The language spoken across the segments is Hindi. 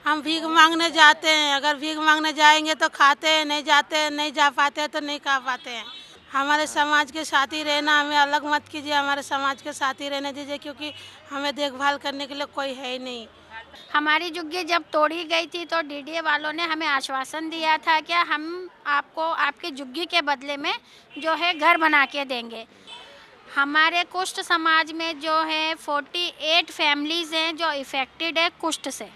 हम भीख मांगने जाते हैं, अगर भीख मांगने जाएंगे तो खाते हैं, नहीं जाते हैं, नहीं जा पाते हैं तो नहीं खा पाते हैं। हमारे समाज के साथी रहना, हमें अलग मत कीजिए, हमारे समाज के साथी रहने दीजिए, क्योंकि हमें देखभाल करने के लिए कोई है ही नहीं। हमारी झुग्गी जब तोड़ी गई थी तो डीडीए वालों ने हमें आश्वासन दिया था कि हम आपको आपकी झुग्गी के बदले में जो है घर बना के देंगे। हमारे कुष्ठ समाज में जो है 48 फैमिलीज़ हैं जो इफ़ेक्टेड है कुष्ठ से।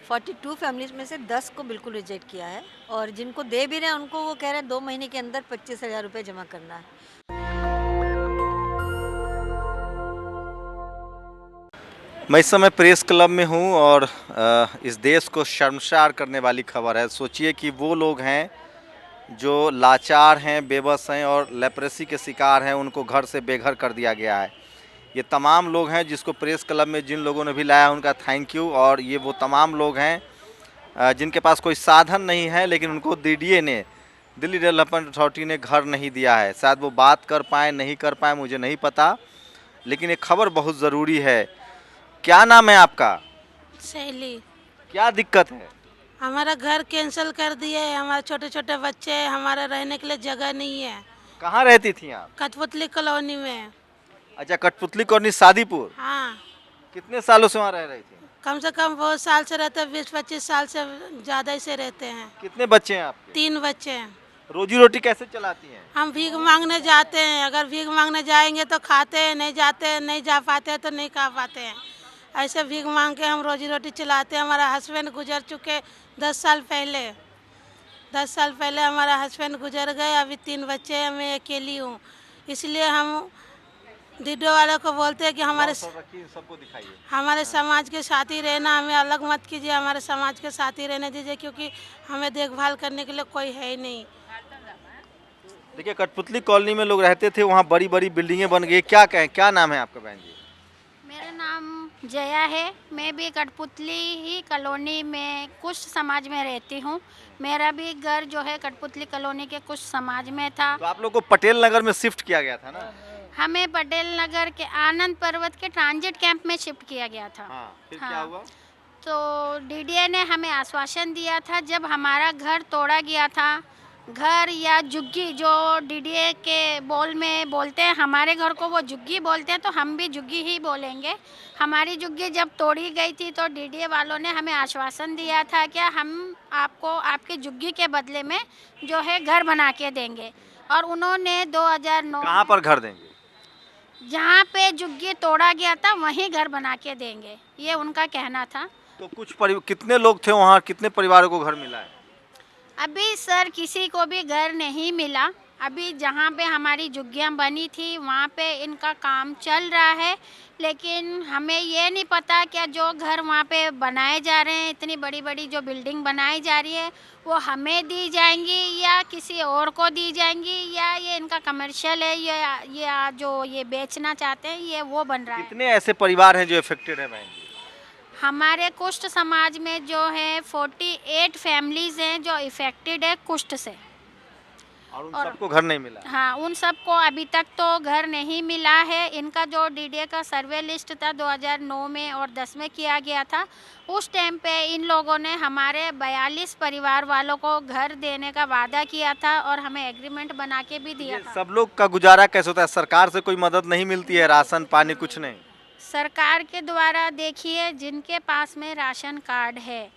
42 फैमिलीज में से 10 को बिल्कुल रिजेक्ट किया है, और जिनको दे भी रहे हैं उनको वो कह रहे हैं 2 महीने के अंदर 25,000 रुपये जमा करना है। मैं इस समय प्रेस क्लब में हूँ और इस देश को शर्मसार करने वाली खबर है। सोचिए कि वो लोग हैं जो लाचार हैं, बेबस हैं और लेप्रेसी के शिकार हैं, उनको घर से बेघर कर दिया गया है। ये तमाम लोग हैं जिसको प्रेस क्लब में जिन लोगों ने भी लाया उनका थैंक यू। और ये वो तमाम लोग हैं जिनके पास कोई साधन नहीं है, लेकिन उनको डीडीए ने, दिल्ली डेवलपमेंट अथॉरिटी ने घर नहीं दिया है। शायद वो बात कर पाएँ नहीं कर पाएँ, मुझे नहीं पता, लेकिन ये खबर बहुत ज़रूरी है। क्या नाम है आपका? सहेली, क्या दिक्कत है? हमारा घर कैंसिल कर दिए, हमारे छोटे छोटे बच्चे हैं, हमारे रहने के लिए जगह नहीं है। कहाँ रहती थी आप? कठपुतली कॉलोनी में। अच्छा, कठपुतली कॉलोनी शादीपुर। हाँ, कितने सालों से वहाँ रह रही थी? कम से कम बहुत साल से रहते हैं, 20-25 साल से ज़्यादा ही से रहते हैं। कितने बच्चे हैं आपके? 3 बच्चे हैं। रोजी रोटी कैसे चलाती हैं? हम भीख मांगने जाते हैं, अगर भीख मांगने जाएंगे तो खाते हैं, नहीं जाते हैं, नहीं जा पाते हैं तो नहीं खा पाते हैं। ऐसे भीख मांग के हम रोजी रोटी चलाते हैं। हमारा हस्बैंड गुजर चुके 10 साल पहले। 10 साल पहले हमारा हस्बैंड गुजर गए, अभी 3 बच्चे हैं, मैं अकेली हूँ। इसलिए हम डीडो वाले को बोलते हैं कि सबको दिखाइए। हमारे समाज के साथी रहना, हमें अलग मत कीजिए, हमारे समाज के साथी रहने दीजिए, क्योंकि हमें देखभाल करने के लिए कोई है ही नहीं। देखिए, कठपुतली कॉलोनी में लोग रहते थे, वहाँ बड़ी बड़ी बिल्डिंगें बन गई। क्या कहें, क्या नाम है आपका बहन जी? मेरा नाम जया है। मैं भी कठपुतली ही कॉलोनी में कुछ समाज में रहती हूँ। मेरा भी घर जो है कठपुतली कॉलोनी के कुछ समाज में था। तो आप लोग को पटेल नगर में शिफ्ट किया गया था ना? हमें पटेल नगर के आनंद पर्वत के ट्रांजिट कैंप में शिफ्ट किया गया था। फिर क्या हुआ? तो डीडीए ने हमें आश्वासन दिया था, जब हमारा घर तोड़ा गया था, घर या झुग्गी जो डीडीए के बोल में बोलते हैं, हमारे घर को वो झुग्गी बोलते हैं तो हम भी झुग्गी ही बोलेंगे। हमारी झुग्गी जब तोड़ी गई थी तो डीडीए वालों ने हमें आश्वासन दिया था कि हम आपको आपकी झुग्गी के बदले में जो है घर बना के देंगे। और उन्होंने 2009 कहाँ पर घर देंगे? जहाँ पे झुग्गी तोड़ा गया था वहीं घर बना के देंगे, ये उनका कहना था। तो कितने लोग थे वहाँ, कितने परिवारों को घर मिला है? अभी सर किसी को भी घर नहीं मिला। अभी जहाँ पे हमारी झुग्गियाँ बनी थी वहाँ पे इनका काम चल रहा है, लेकिन हमें ये नहीं पता क्या जो घर वहाँ पे बनाए जा रहे हैं, इतनी बड़ी बड़ी जो बिल्डिंग बनाई जा रही है, वो हमें दी जाएंगी या किसी और को दी जाएंगी, या ये इनका कमर्शियल है, या जो ये बेचना चाहते हैं ये वो बन रहा है। कितने ऐसे परिवार हैं जो इफेक्टेड है बहन जी? हमारे कुष्ठ समाज में जो है 48 फैमिलीज़ हैं जो इफ़ेक्टेड है कुष्ठ से। और उन सबको घर नहीं मिला? हाँ, उन सबको अभी तक तो घर नहीं मिला है। इनका जो डीडीए का सर्वे लिस्ट था 2009 में और 10 में किया गया था, उस टाइम पे इन लोगों ने हमारे 42 परिवार वालों को घर देने का वादा किया था और हमें एग्रीमेंट बना के भी दिया था। सब लोग का गुजारा कैसे होता है? सरकार से कोई मदद नहीं मिलती है? राशन पानी कुछ नहीं? सरकार के द्वारा देखिए, जिनके पास में राशन कार्ड है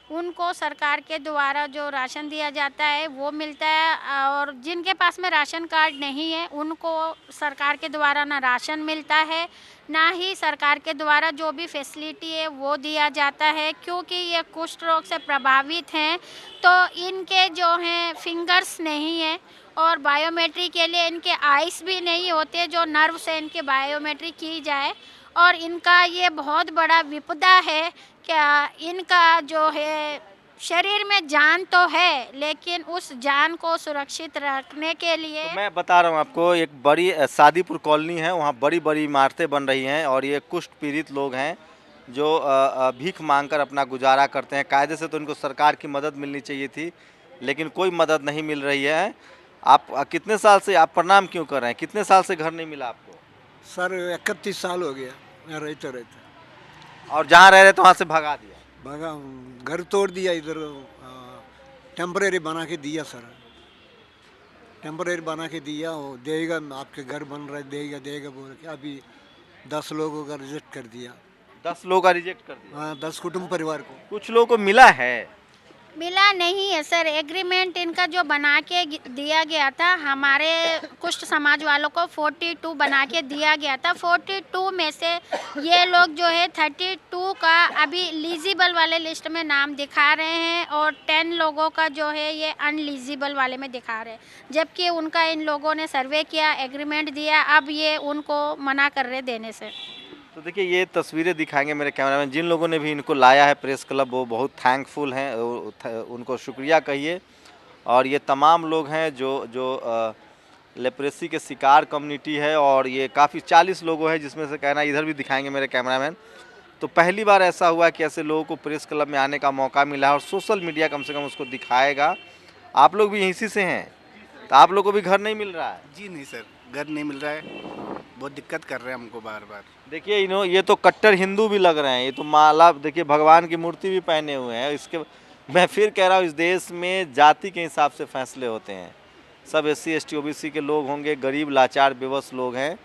उनको सरकार के द्वारा जो राशन दिया जाता है वो मिलता है, और जिनके पास में राशन कार्ड नहीं है उनको सरकार के द्वारा ना राशन मिलता है, ना ही सरकार के द्वारा जो भी फैसिलिटी है वो दिया जाता है। क्योंकि ये कुष्ठ रोग से प्रभावित हैं तो इनके जो हैं फिंगर्स नहीं है, और बायोमेट्री के लिए इनके आइस भी नहीं होते जो नर्व से इनके बायोमेट्री की जाए। और इनका ये बहुत बड़ा विपदा है, क्या इनका जो है शरीर में जान तो है, लेकिन उस जान को सुरक्षित रखने के लिए तो मैं बता रहा हूँ आपको, एक बड़ी शादीपुर कॉलोनी है, वहाँ बड़ी बड़ी इमारतें बन रही हैं और ये कुष्ठ पीड़ित लोग हैं जो भीख मांगकर अपना गुजारा करते हैं। कायदे से तो इनको सरकार की मदद मिलनी चाहिए थी, लेकिन कोई मदद नहीं मिल रही है। आप कितने साल से, आप प्रणाम क्यों कर रहे हैं? कितने साल से घर नहीं मिला आपको? सर 31 साल हो गया मैं रहते रहते। और जहाँ रह रहे थे वहाँ से भगा दिया? भगा घर तोड़ दिया इधर, टेम्परेरी बना के दिया सर, टेम्परेरी बना के दिया, वो देगा आपके घर बन रहा है, देगा देगा बोल के अभी 10 लोगों का रिजेक्ट कर दिया। 10 लोगों का रिजेक्ट कर दिया। हाँ, 10 कुटुंब परिवार को। कुछ लोगों को मिला है। मिला नहीं है सर, एग्रीमेंट इनका जो बना के दिया गया था, हमारे कुछ समाज वालों को 42 बना के दिया गया था। 42 में से ये लोग जो है 32 का अभी लीजिबल वाले लिस्ट में नाम दिखा रहे हैं और 10 लोगों का जो है ये अनलीजिबल वाले में दिखा रहे हैं, जबकि उनका इन लोगों ने सर्वे किया, एग्रीमेंट दिया, अब ये उनको मना कर रहे देने से। तो देखिए ये तस्वीरें दिखाएंगे मेरे कैमरामैन, जिन लोगों ने भी इनको लाया है प्रेस क्लब वो बहुत थैंकफुल हैं, उनको शुक्रिया कहिए। और ये तमाम लोग हैं जो जो लेप्रेसी के शिकार कम्युनिटी है, और ये काफ़ी 40 लोगों हैं, जिसमें से कहना इधर भी दिखाएंगे मेरे कैमरामैन। तो पहली बार ऐसा हुआ कि ऐसे लोगों को प्रेस क्लब में आने का मौका मिला, और सोशल मीडिया कम से कम उसको दिखाएगा। आप लोग भी यहीं से हैं, तो आप लोग को भी घर नहीं मिल रहा है? जी नहीं सर, घर नहीं मिल रहा है, बहुत दिक्कत कर रहे हैं हमको बार बार। देखिए ये तो कट्टर हिंदू भी लग रहे हैं, ये तो माला देखिए भगवान की मूर्ति भी पहने हुए हैं। इसके मैं फिर कह रहा हूँ, इस देश में जाति के हिसाब से फैसले होते हैं। सब SC ST OBC के लोग होंगे, गरीब लाचार बेबस लोग हैं,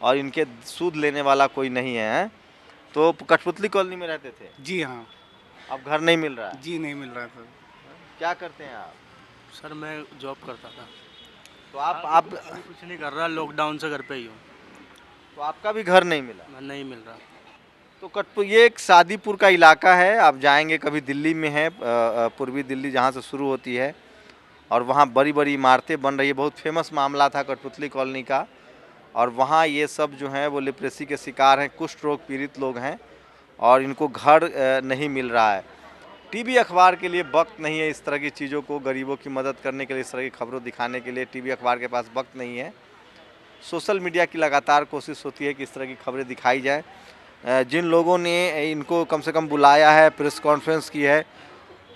और इनके सूद लेने वाला कोई नहीं है। तो कठपुतली कॉलोनी में रहते थे? जी हाँ। अब घर नहीं मिल रहा है? जी नहीं मिल रहा सर। क्या करते हैं आप? सर मैं जॉब करता था। तो आप अभी कुछ नहीं कर रहा, लॉकडाउन से घर पे ही हूँ। तो आपका भी घर नहीं मिला? मैं नहीं मिल रहा। तो कटपुर ये एक शादीपुर का इलाका है, आप जाएंगे कभी, दिल्ली में है, पूर्वी दिल्ली जहाँ से शुरू होती है, और वहाँ बड़ी बड़ी इमारतें बन रही है। बहुत फेमस मामला था कठपुतली कॉलोनी का, और वहाँ ये सब जो हैं वो लेप्रेसी के शिकार हैं, कुष्ठ रोग पीड़ित लोग हैं, और इनको घर नहीं मिल रहा है। टीवी अखबार के लिए वक्त नहीं है इस तरह की चीज़ों को, गरीबों की मदद करने के लिए, इस तरह की खबरों दिखाने के लिए टीवी अखबार के पास वक्त नहीं है। सोशल मीडिया की लगातार कोशिश होती है कि इस तरह की खबरें दिखाई जाए। जिन लोगों ने इनको कम से कम बुलाया है, प्रेस कॉन्फ्रेंस की है,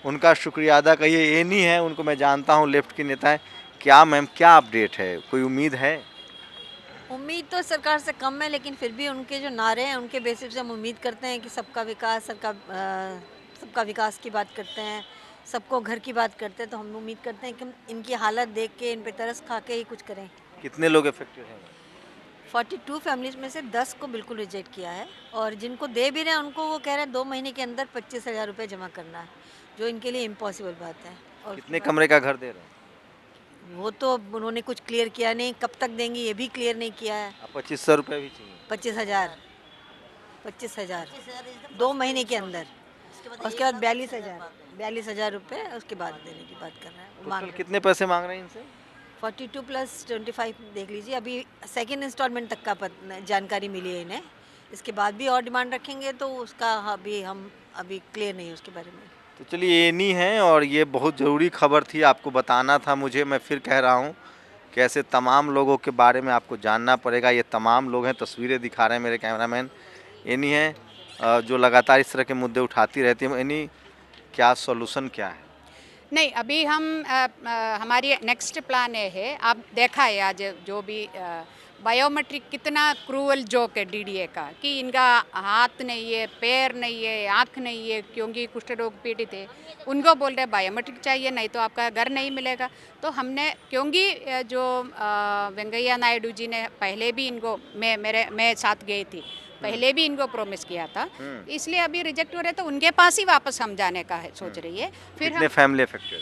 उनका शुक्रिया अदा करिए। ये नहीं है, उनको मैं जानता हूँ, लेफ्ट की नेता है। क्या मैम, क्या अपडेट है, कोई उम्मीद है? उम्मीद तो सरकार से कम है, लेकिन फिर भी उनके जो नारे हैं उनके बेसिस से हम उम्मीद करते हैं कि सबका विकास, सबका विकास की बात करते हैं, सबको घर की बात करते हैं। तो हम उम्मीद करते हैं कि इनकी हालत देख के, इन पे तरस खा के ही कुछ करें। कितने लोग इफेक्टेड हैं? 42 फैमिलीज में से 10 को बिल्कुल रिजेक्ट किया है, और जिनको दे भी रहे हैं उनको वो कह रहे हैं 2 महीने के अंदर 25,000 रुपये जमा करना है, जो इनके लिए इम्पॉसिबल बात है। और कितने कमरे का घर दे रहे हैं? वो तो उन्होंने कुछ क्लियर किया नहीं, कब तक देंगे ये भी क्लियर नहीं किया है। 2500 रुपये भी चाहिए? 25,000 2 महीने के अंदर, उसके बाद 42,000 रुपये उसके बाद देने की बात कर रहे हैं। टोटल कितने पैसे मांग रहे हैं इनसे? 42 + 25 देख लीजिए। अभी सेकेंड इंस्टॉलमेंट तक का जानकारी मिली है इन्हें, इसके बाद भी और डिमांड रखेंगे, तो उसका अभी हम क्लियर नहीं है उसके बारे में। तो चलिए, ये नहीं है, और ये बहुत ज़रूरी खबर थी, आपको बताना था मुझे। मैं फिर कह रहा हूँ कि ऐसे तमाम लोगों के बारे में आपको जानना पड़ेगा। ये तमाम लोग हैं, तस्वीरें दिखा रहे हैं मेरे कैमरामैन। ये नहीं है जो लगातार इस तरह के मुद्दे उठाती रहती है। यानी क्या सॉल्यूशन क्या है? नहीं, अभी हम हमारी नेक्स्ट प्लान ये है, आप देखा है आज जो भी बायोमेट्रिक कितना क्रूअल जोक है DDA का, कि इनका हाथ नहीं है, पैर नहीं है, आँख नहीं है, क्योंकि कुष्ठ रोग पीड़ित है। उनको बोल रहे बायोमेट्रिक चाहिए, नहीं तो आपका घर नहीं मिलेगा। तो हमने, क्योंकि जो वेंकैया नायडू जी ने पहले भी इनको, मैं साथ गई थी, पहले भी इनको प्रॉमिस किया था, इसलिए अभी रिजेक्ट हो रहे, तो उनके पास ही वापस हम जाने का है सोच रही है। फिर कितने फैमिली अफेक्टेड?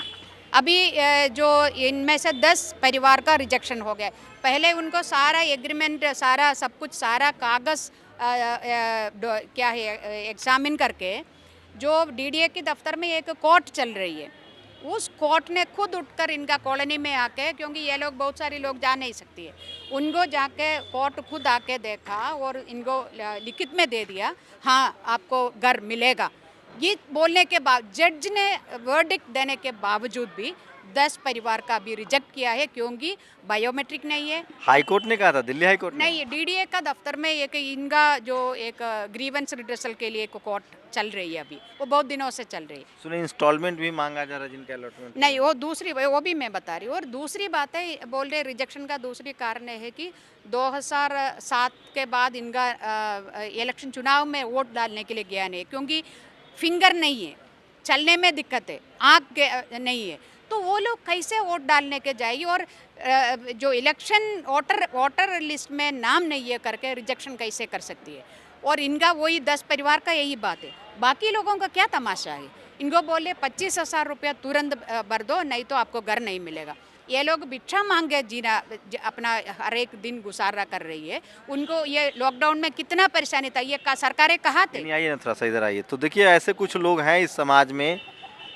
अभी जो इनमें से 10 परिवार का रिजेक्शन हो गया। पहले उनको सारा एग्रीमेंट, सारा सब कुछ, सारा कागज़ क्या है एग्जामिन करके, जो DDA के दफ्तर में एक कोर्ट चल रही है, उस कोर्ट ने खुद उठकर इनका कॉलोनी में आके, क्योंकि ये लोग बहुत सारे लोग जा नहीं सकती है, उनको जाके कोर्ट खुद आके देखा और इनको लिखित में दे दिया, हाँ आपको घर मिलेगा। ये बोलने के बाद जज ने वर्डिक्ट देने के बावजूद भी 10 परिवार का भी रिजेक्ट किया है, क्योंकि बायोमेट्रिक नहीं है। हाई कोर्ट ने कहा था, दिल्ली हाई कोर्ट नहीं, DDA का दफ्तर में एक इनका जो एक ग्रीवेंस रिड्रेसल के लिए एक कोर्ट चल रही है, अभी वो बहुत दिनों से चल रही है। सुने इंस्टॉलमेंट भी मांगा जा रहा है जिनका अलॉटमेंट नहीं, वो दूसरी, वो भी मैं बता रही हूँ। और दूसरी बात है, बोल रहे रिजेक्शन का दूसरी कारण है कि 2007 के बाद इनका इलेक्शन चुनाव में वोट डालने के लिए गया नहीं, क्योंकि फिंगर नहीं है, चलने में दिक्कत है, आँख नहीं है, तो वो लोग कैसे वोट डालने के जाएगी। और जो इलेक्शन वोटर लिस्ट में नाम नहीं है करके रिजेक्शन कैसे कर सकती है। और इनका वही 10 परिवार का यही बात है, बाकी लोगों का क्या तमाशा है। इनको बोले 25,000 रुपया तुरंत भर दो, नहीं तो आपको घर नहीं मिलेगा। ये लोग भिक्षा मांग के जीना अपना हर एक दिन गुजारा कर रही है। उनको ये लॉकडाउन में कितना परेशानी था, ये सरकारें कहाँ थे। आइए ना थोड़ा सा इधर आइए। तो देखिए ऐसे कुछ लोग हैं इस समाज में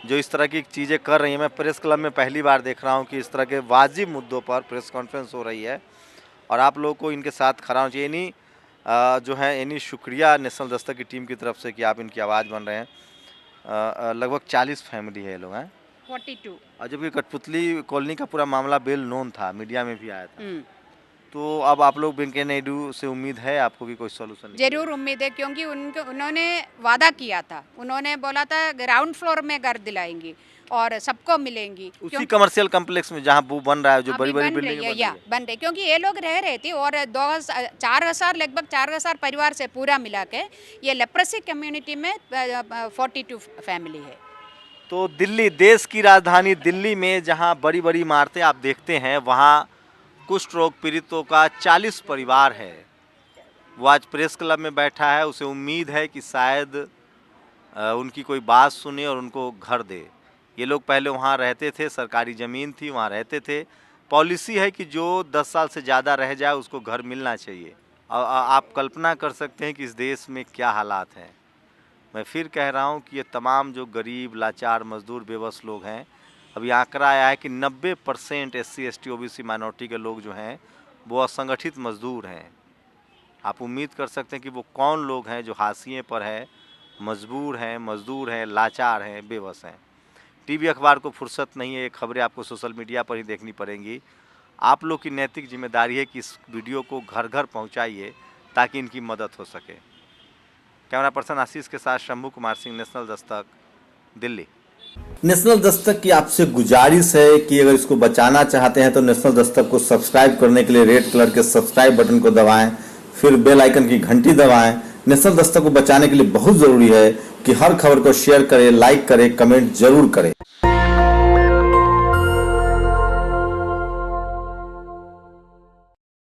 जो इस तरह की चीज़ें कर रही हैं। मैं प्रेस क्लब में पहली बार देख रहा हूं कि इस तरह के वाजिब मुद्दों पर प्रेस कॉन्फ्रेंस हो रही है और आप लोगों को इनके साथ खड़ा होना चाहिए। इन्हीं जो है इन्हीं शुक्रिया नेशनल दस्तक की टीम की तरफ से कि आप इनकी आवाज़ बन रहे हैं। लगभग 40 फैमिली है ये लोग हैं 42। और जबकि कठपुतली कॉलोनी का पूरा मामला बेल नोन था, मीडिया में भी आया था। तो अब आप लोग वेंकैया नायडू से उम्मीद है आपको कि कोई सोल्यूशन जरूर उम्मीद है, क्योंकि उन्होंने वादा किया था, उन्होंने बोला था ग्राउंड फ्लोर में घर दिलाएंगी और सबको मिलेंगी। उसी कमर्शियल कॉम्प्लेक्स में जहाँ वो बन रहा है, जो बड़ी बड़ी बिल्डिंग बन रही, क्योंकि ये लोग रह रहे थे और 4,000 लगभग 4,000 परिवार से पूरा मिला के ये लेप्रेसी कम्युनिटी में 42 फैमिली है। तो दिल्ली, देश की राजधानी दिल्ली में जहां बड़ी बड़ी इमारतें आप देखते हैं, वहां कुष्ठ रोग पीड़ितों का 40 परिवार है। वो आज प्रेस क्लब में बैठा है, उसे उम्मीद है कि शायद उनकी कोई बात सुने और उनको घर दे। ये लोग पहले वहाँ रहते थे, सरकारी ज़मीन थी, वहाँ रहते थे। पॉलिसी है कि जो 10 साल से ज़्यादा रह जाए उसको घर मिलना चाहिए। आप कल्पना कर सकते हैं कि इस देश में क्या हालात हैं। मैं फिर कह रहा हूँ कि ये तमाम जो गरीब, लाचार, मजदूर, बेबस लोग हैं, अभी आंकड़ा आया है कि 90% SC, ST, OBC माइनॉरिटी के लोग जो हैं वो असंगठित मजदूर हैं। आप उम्मीद कर सकते हैं कि वो कौन लोग हैं जो हाशिए पर है, मजबूर हैं, मजदूर हैं, लाचार हैं, बेबस हैं। टीवी अखबार को फुर्सत नहीं है, ये खबरें आपको सोशल मीडिया पर ही देखनी पड़ेंगी। आप लोग की नैतिक जिम्मेदारी है कि इस वीडियो को घर घर पहुंचाइए ताकि इनकी मदद हो सके। कैमरा पर्सन आशीष के साथ शंभू कुमार सिंह, नेशनल दस्तक, दिल्ली। नेशनल दस्तक की आपसे गुजारिश है कि अगर इसको बचाना चाहते हैं तो नेशनल दस्तक को सब्सक्राइब करने के लिए रेड कलर के सब्सक्राइब बटन को दबाएं, फिर बेल आइकन की घंटी दबाएं। नेशनल दस्तक को बचाने के लिए बहुत ज़रूरी है कि हर खबर को शेयर करें, लाइक करें, कमेंट जरूर करें।